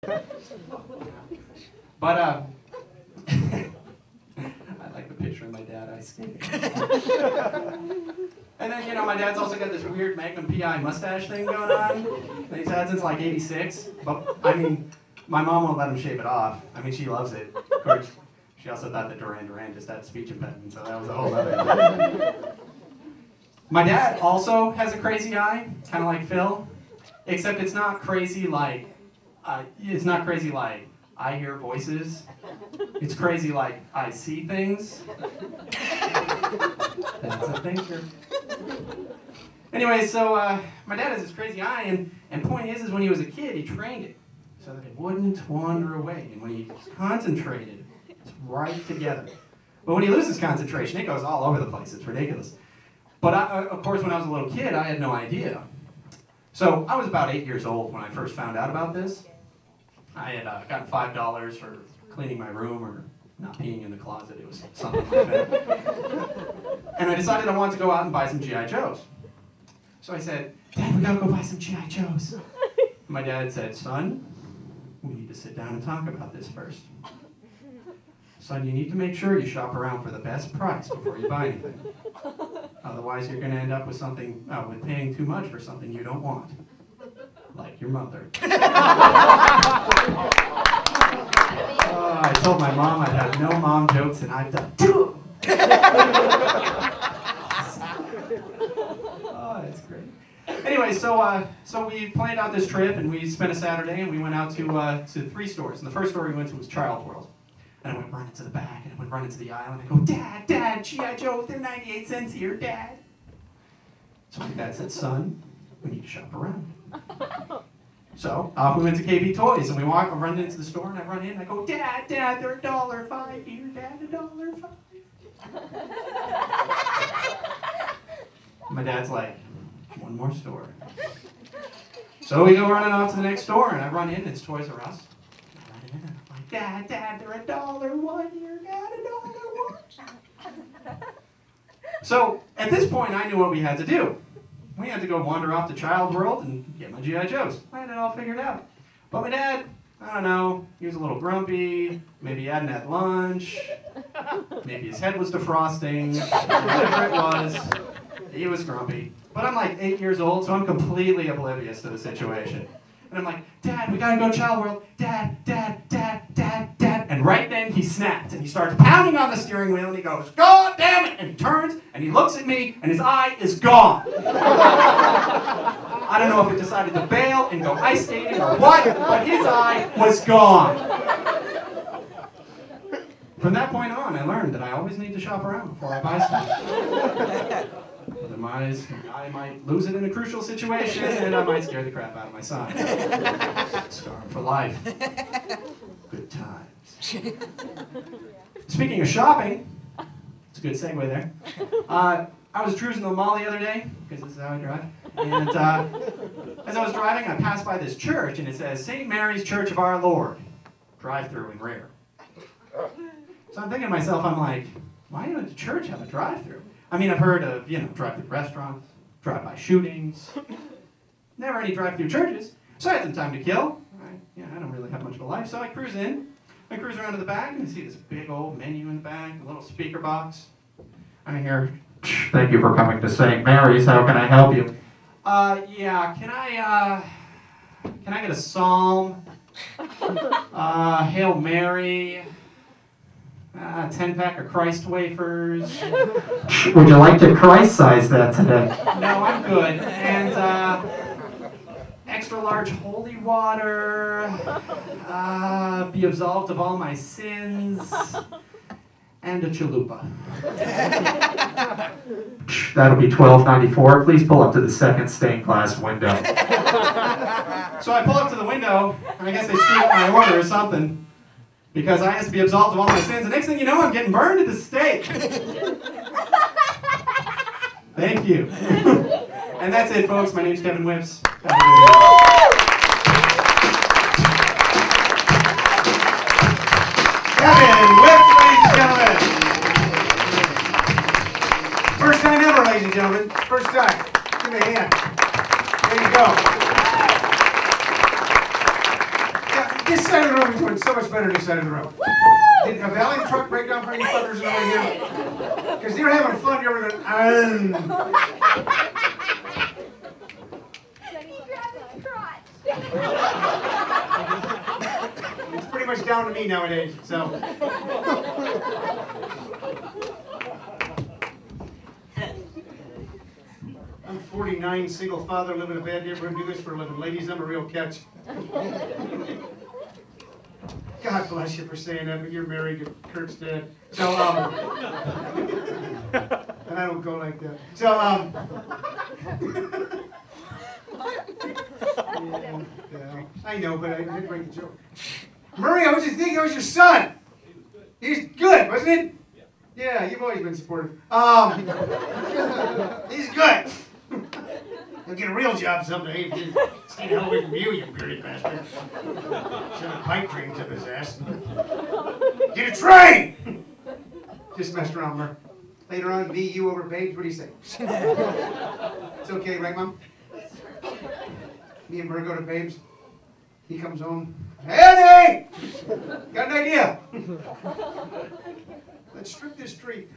But I like the picture of my dad ice skating. And then, my dad's also got this weird Magnum PI mustache thing going on that he's had since like '86. But, my mom won't let him shave it off. She loves it. Of course, she also thought that Duran Duran just had speech impediment, so that was a whole other thing. My dad also has a crazy eye, kind of like Phil, except it's not crazy like, I hear voices. It's crazy like I see things. That's a thinker. Anyway, so my dad has this crazy eye, and point is when he was a kid, he trained it so that it wouldn't wander away. And when he's concentrated, it's right together. But when he loses concentration, it goes all over the place. It's ridiculous. But of course, when I was a little kid, I had no idea. So I was about 8 years old when I first found out about this. I had gotten $5 for cleaning my room or not peeing in the closet. It was something like that. And I decided I wanted to go out and buy some G.I. Joes. So I said, Dad, we gotta go buy some G.I. Joes. My dad said, son, we need to sit down and talk about this first. Son, you need to make sure you shop around for the best price before you buy anything. Otherwise, you're gonna end up with with paying too much for something you don't want. Like your mother. I told my mom I'd have no mom jokes, and I've done 2. Oh, that's great. Anyway, so we planned out this trip, and we spent a Saturday, and we went out to 3 stores. And the first store we went to was Child World. And I went running to the back, and I went running to the aisle, and I go, Dad, G.I. Joes, they're 98 cents here, Dad. So my dad said, son, we need to shop around. So off we went to KB Toys, and I run into the store, and I run in, and I go, Dad, they're $1.05 here, Dad, $1.05. My dad's like, one more store. So we go running off to the next store, and I run in, it's Toys R Us. I run in, and I'm like, Dad, they're $1.01 here, Dad, $1.01. So at this point, I knew what we had to do. We had to go wander off to Child World and get my G.I. Joes. I had it all figured out. But my dad, I don't know, he was a little grumpy, maybe he hadn't had lunch, maybe his head was defrosting, whatever it was, he was grumpy. But I'm like 8 years old, so I'm completely oblivious to the situation. And I'm like, Dad, we gotta go to Child World. Dad. And right then he snapped and he starts pounding on the steering wheel and he goes, God damn it! And he turns and he looks at me and his eye is gone. I don't know if he decided to bail and go ice skating or what, but his eye was gone. From that point on, I learned that I always need to shop around before I buy stuff. Otherwise, I might lose it in a crucial situation, and I might scare the crap out of my son. Scar him for life. Good times. Speaking of shopping, it's a good segue there. I was cruising the mall the other day, because this is how I drive. And as I was driving, I passed by this church, and it says, St. Mary's Church of Our Lord, drive-through in rear. So I'm thinking to myself, I'm like, why does the church have a drive-through? I've heard of, drive-through restaurants, drive-by shootings, never any drive-through churches. So I had some time to kill. I don't really have much of a life, so I cruise in. I cruise around to the back, and I see this big old menu in the back, a little speaker box. I hear, thank you for coming to St. Mary's, how can I help you? Yeah, can I get a psalm? Hail Mary? 10-pack of Christ wafers. Would you like to Christ-size that today? No, I'm good. And extra large holy water. Be absolved of all my sins. And a chalupa. That'll be $12.94. Please pull up to the second stained glass window. So I pull up to the window, and I guess they screwed up my order or something. Because I have to be absolved of all my sins. The next thing you know, I'm getting burned at the stake. Thank you. And that's it, folks. My name's Kevin Whips. Kevin Whips, ladies and gentlemen. First time ever, ladies and gentlemen. First time. Give me a hand. There you go. Yeah. This side of the room is doing so much better than this side of the room. Did a valet truck break down for any fuckers over here? Because they're having fun, you're going, It's pretty much down to me nowadays, so. I'm 49, single father, live in a bad neighborhood, do this for a living. Ladies, I'm a real catch. God bless you for saying that, but you're married to Kurt's dad. So, and I don't go like that. So, yeah, I know, but I didn't break the joke. Murray, I was just thinking it was your son. He's good, wasn't it? Yeah, you've always been supportive. He's good. He'll get a real job someday. Stay the hell away from you, you bearded bastard. Shove a pipe dream up his ass. Get a train! Just messed around, Murray. Later on, me, you over Babes, what do you say? It's okay, right, Mom? Me and Murray go to Babes. He comes home. Annie! Got an idea. Let's strip this tree.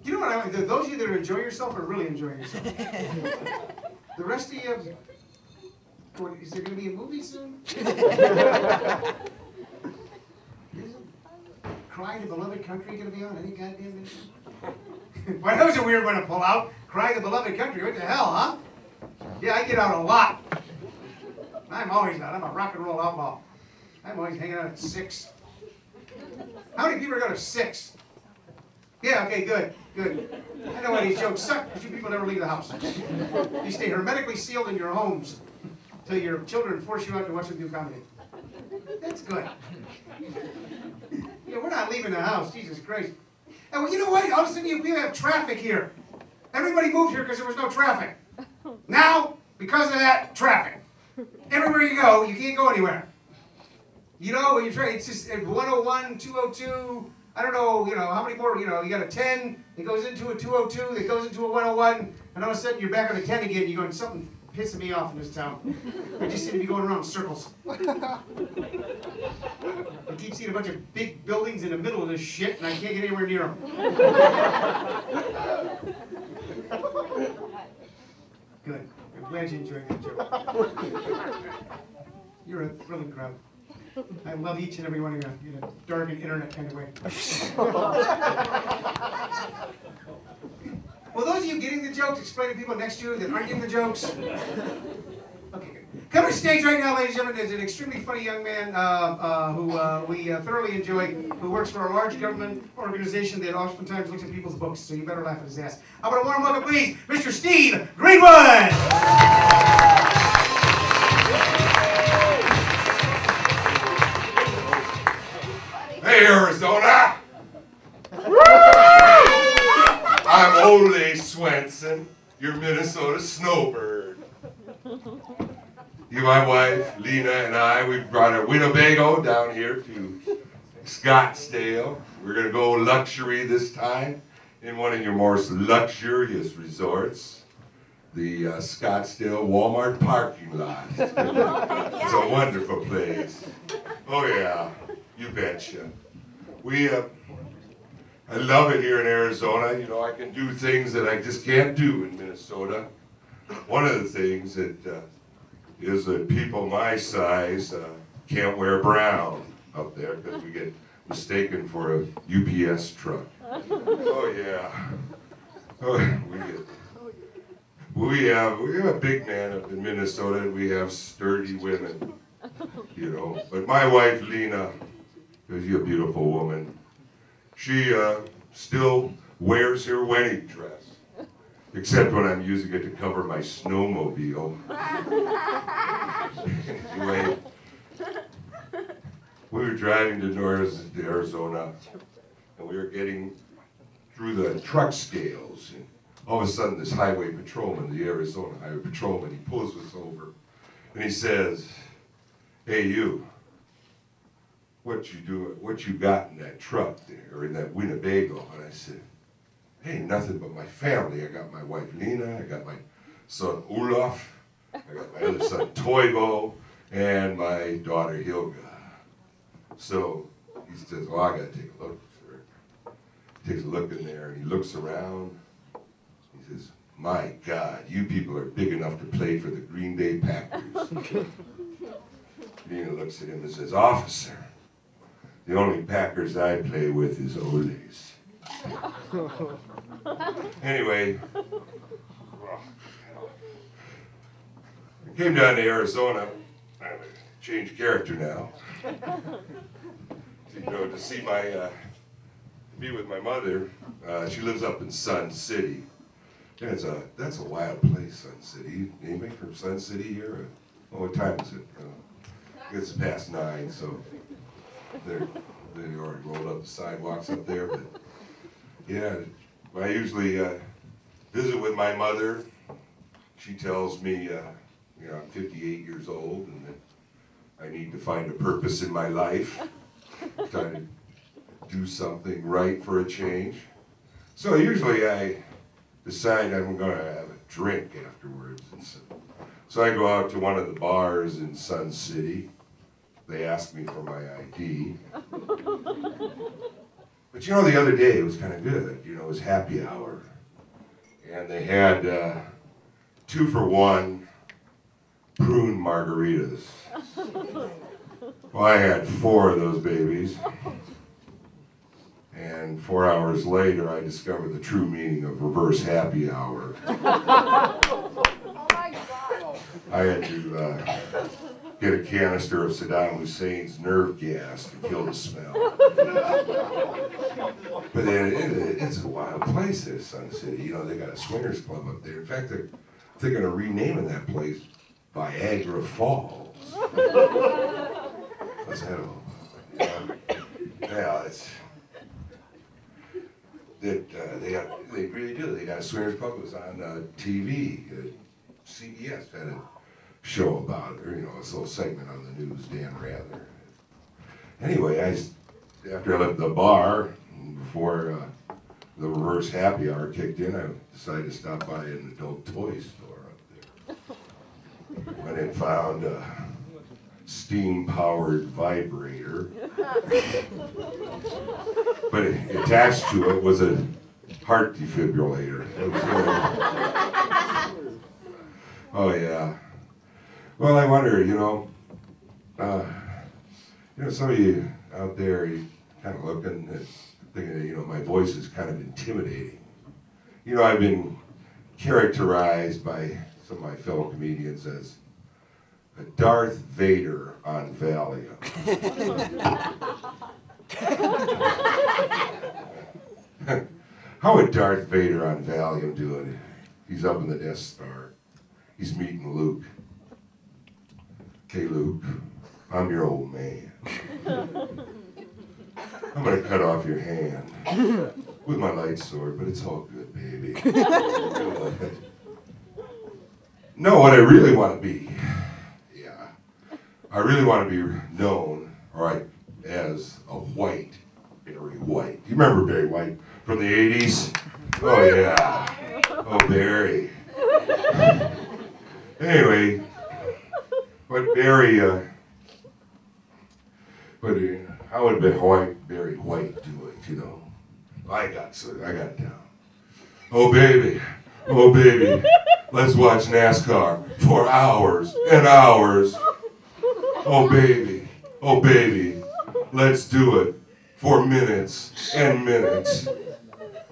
You know what I like? Those of you that are enjoying yourself are really enjoying yourself. The rest of you, is there going to be a movie soon? Cry the Beloved Country going to be on any goddamn minute? Well, that was a weird one to pull out. Cry the Beloved Country. What the hell, huh? Yeah, I get out a lot. I'm always out. I'm a rock and roll outlaw. I'm always hanging out at 6. How many people are going to 6? Yeah, okay, good, good. I know why these jokes suck, because you people never leave the house. You stay hermetically sealed in your homes until your children force you out to watch them do comedy. That's good. Yeah, we're not leaving the house, Jesus Christ. And well, you know what? All of a sudden we have traffic here. Everybody moved here because there was no traffic. Now, because of that, traffic. Everywhere you go, you can't go anywhere. You know, when you try, it's just 101, 202, I don't know, how many more, you got a 10, it goes into a 202, it goes into a 101, and all of a sudden you're back on a 10 again, you're going, something pissing me off in this town. I just seem to be going around in circles. I keep seeing a bunch of big buildings in the middle of this shit, and I can't get anywhere near them. Good. I'm glad you enjoyed that joke. You're a thrilling crowd. I love each and every one of you in a darkened internet kind of way. Well, those of you getting the jokes, explain to people next to you that aren't getting the jokes. Okay, good. Coming to stage right now, ladies and gentlemen, is an extremely funny young man who we thoroughly enjoy, who works for a large government organization that oftentimes looks at people's books, so you better laugh at his ass. How about a warm welcome, please, Mr. Steve Greenwood! Hey, Arizona! I'm Ole Swenson, your Minnesota snowbird. You, my wife, Lena, and I, we've brought a Winnebago down here to Scottsdale. We're going to go luxury this time in one of your most luxurious resorts, the Scottsdale Walmart parking lot. It's a wonderful place. Oh, yeah. You betcha. I love it here in Arizona. You know, I can do things that I just can't do in Minnesota. One of the things that is that people my size can't wear brown up there because we get mistaken for a UPS truck. Oh yeah. Oh, we have a big man up in Minnesota, and we have sturdy women. You know, but my wife Lena, she's a beautiful woman. She still wears her wedding dress, except when I'm using it to cover my snowmobile. Anyway, we were driving to Arizona, and we were getting through the truck scales, and all of a sudden this highway patrolman, the Arizona highway patrolman, he pulls us over, and he says, "Hey you, what you doing? What you got in that truck there, or in that Winnebago?" And I said, "Hey, nothing but my family. I got my wife Lena, I got my son Olaf, I got my other son Toivo and my daughter Hilga. So he says, well, I gotta take a look, sir. He takes a look in there and he looks around. He says, my God, you people are big enough to play for the Green Bay Packers. Nina looks at him and says, officer, the only Packers I play with is Ole's. Anyway, I came down to Arizona. I'm a changed character now. You know, to see my, be with my mother. She lives up in Sun City. And that's a wild place, Sun City. Anybody from Sun City here? Oh, what time is it? It's past 9, so they already rolled up the sidewalks up there. But yeah, I usually visit with my mother. She tells me, you know, I'm 58 years old and that I need to find a purpose in my life, trying to do something right for a change. So usually I decide I'm going to have a drink afterwards. And so I go out to one of the bars in Sun City. They ask me for my ID. But you know, the other day it was kind of good. You know, it was happy hour. And they had 2-for-1 prune margaritas. Well, I had 4 of those babies. And 4 hours later, I discovered the true meaning of reverse happy hour. Oh my God. I had to get a canister of Saddam Hussein's nerve gas to kill the smell. But then it's a wild place, this Sun City. You know, they got a swingers club up there. In fact, they're thinking of renaming that place Viagra Falls. What's that all about? Yeah, it's... They really do. They got a swingers club. It was on TV. CBS had a show about it, or you know, a little segment on the news. Dan Rather. Anyway, after I left the bar before the reverse happy hour kicked in, I decided to stop by an adult toy store up there. Went and found a steam-powered vibrator. But attached to it was a heart defibrillator. Oh yeah. Well, I wonder, you know, some of you out there, you kind of looking and thinking that, you know, my voice is kind of intimidating. You know, I've been characterized by some of my fellow comedians as a Darth Vader on Valium. How would Darth Vader on Valium do it? He's up in the Death Star. He's meeting Luke. Hey Luke, I'm your old man. I'm gonna cut off your hand with my light sword, but it's all good, baby. No, what I really want to be, I really want to be known, all right, as a white Barry White. Do you remember Barry White from the 80s? Oh yeah. Oh, Barry. Anyway, what Barry, how would Barry White do it, you know? I got it down. Oh baby, let's watch NASCAR for hours and hours. Oh baby, let's do it for minutes and minutes.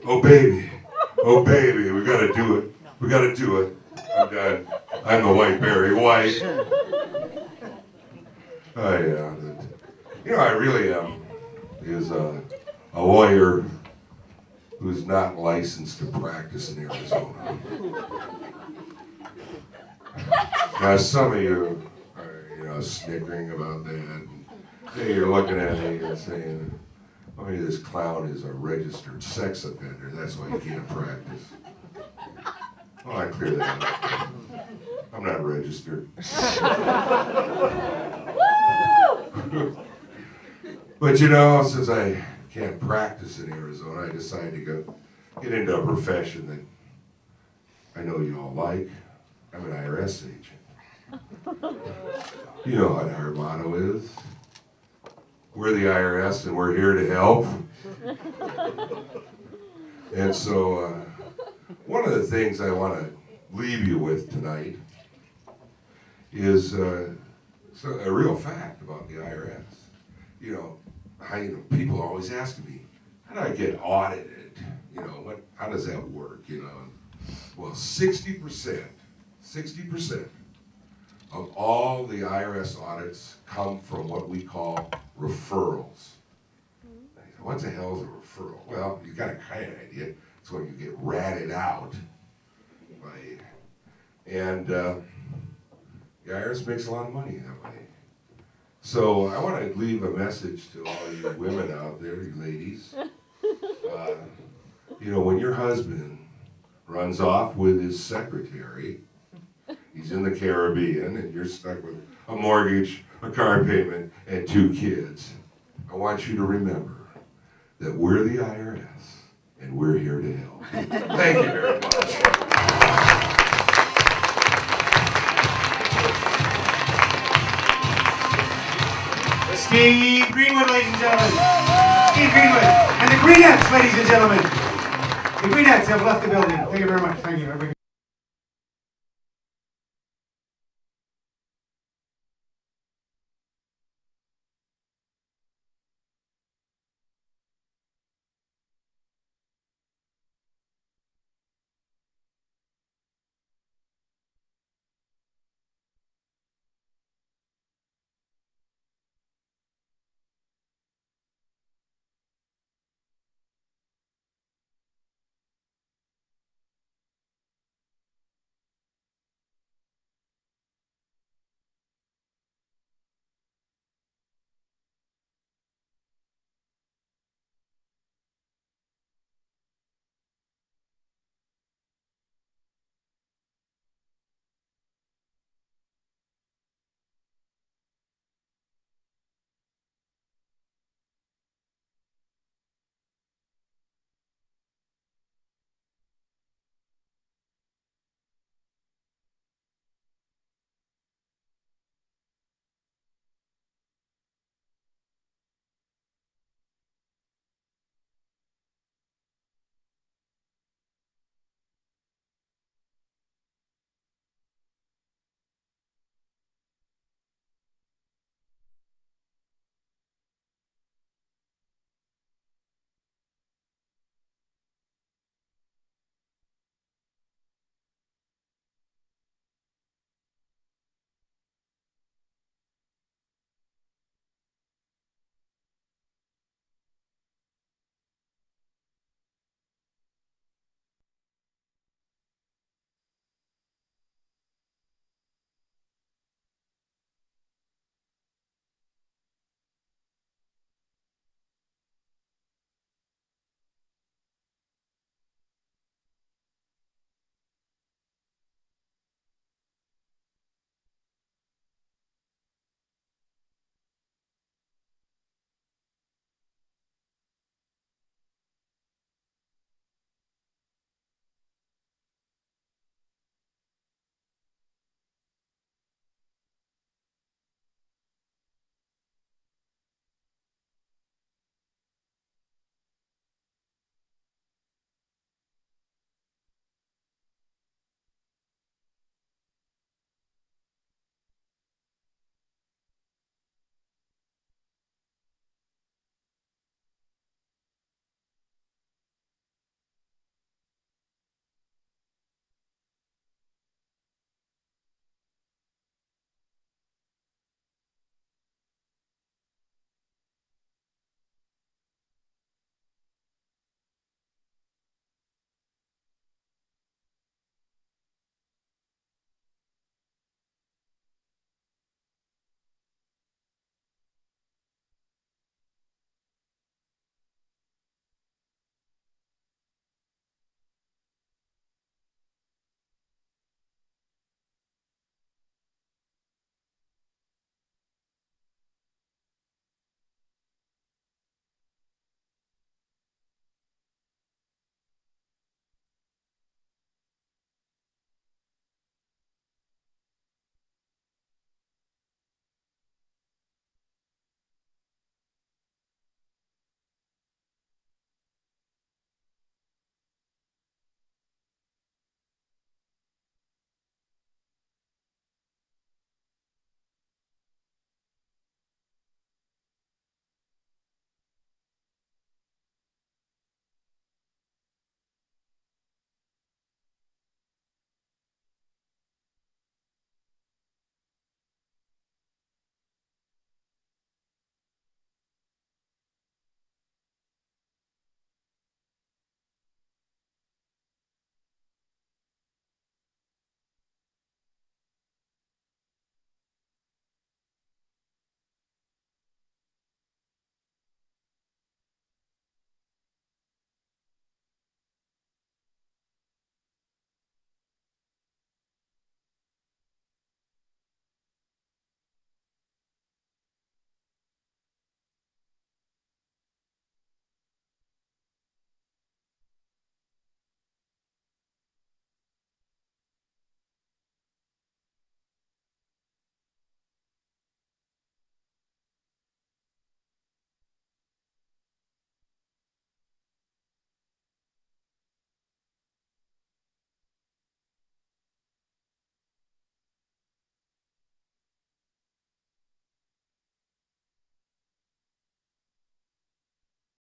Oh baby, we gotta do it. I'm done. I'm the white Barry White. Oh yeah. You know, I really am is a lawyer who's not licensed to practice in Arizona. Now some of you are, you know, snickering about that. And you're looking at me and saying, oh, maybe this clown is a registered sex offender. That's why he can't practice. Well, I clear that up. I'm not registered. But you know, since I can't practice in Arizona, I decided to go get into a profession that I know you all like. I'm an IRS agent. You know what our motto is. We're the IRS and we're here to help. And so one of the things I want to leave you with tonight is a real fact about the IRS. You know, people are always asking me, how do I get audited? You know, how does that work? You know, well, 60% of all the IRS audits come from what we call referrals. What the hell is a referral? Well, you got a kind of idea. It's when you get ratted out. Right? And the IRS makes a lot of money that way. So I want to leave a message to all you women out there, you ladies. You know, when your husband runs off with his secretary, he's in the Caribbean, and you're stuck with a mortgage, a car payment, and 2 kids, I want you to remember that we're the IRS, and we're here to help. Thank you very much. Steve Greenwood, ladies and gentlemen. Steve Greenwood. And the Greenettes, ladies and gentlemen. The Greenettes have left the building. Thank you very much. Thank you.